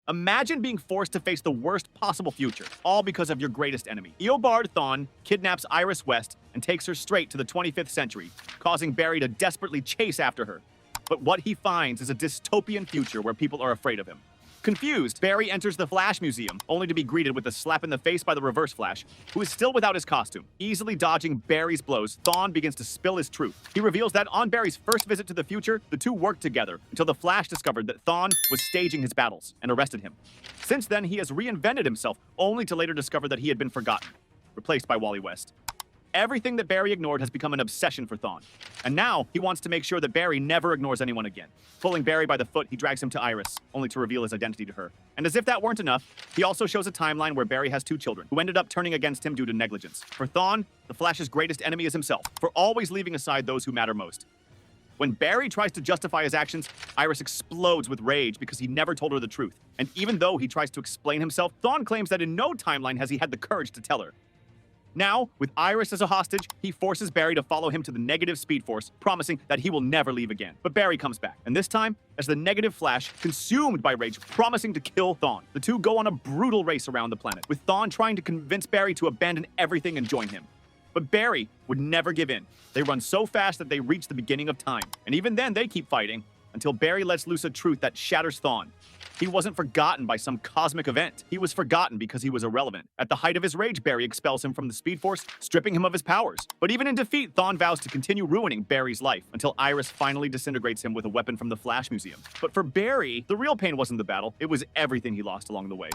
Imagine being forced to face the worst possible future, all because of your greatest enemy. Eobard Thawne kidnaps Iris West and takes her straight to the 25th century, causing Barry to desperately chase after her. But what he finds is a dystopian future where people are afraid of him. Confused, Barry enters the Flash Museum, only to be greeted with a slap in the face by the Reverse Flash, who is still without his costume. Easily dodging Barry's blows, Thawne begins to spill his truth. He reveals that on Barry's first visit to the future, the two worked together until the Flash discovered that Thawne was staging his battles and arrested him. Since then, he has reinvented himself, only to later discover that he had been forgotten, replaced by Wally West. Everything that Barry ignored has become an obsession for Thawne. And now, he wants to make sure that Barry never ignores anyone again. Pulling Barry by the foot, he drags him to Iris, only to reveal his identity to her. And as if that weren't enough, he also shows a timeline where Barry has two children, who ended up turning against him due to negligence. For Thawne, the Flash's greatest enemy is himself, for always leaving aside those who matter most. When Barry tries to justify his actions, Iris explodes with rage because he never told her the truth. And even though he tries to explain himself, Thawne claims that in no timeline has he had the courage to tell her. Now, with Iris as a hostage, he forces Barry to follow him to the negative Speed Force, promising that he will never leave again. But Barry comes back, and this time, as the negative Flash, consumed by rage, promising to kill Thawne. The two go on a brutal race around the planet, with Thawne trying to convince Barry to abandon everything and join him. But Barry would never give in. They run so fast that they reach the beginning of time, and even then they keep fighting, until Barry lets loose a truth that shatters Thawne. He wasn't forgotten by some cosmic event. He was forgotten because he was irrelevant. At the height of his rage, Barry expels him from the Speed Force, stripping him of his powers. But even in defeat, Thawne vows to continue ruining Barry's life, until Iris finally disintegrates him with a weapon from the Flash Museum. But for Barry, the real pain wasn't the battle, it was everything he lost along the way.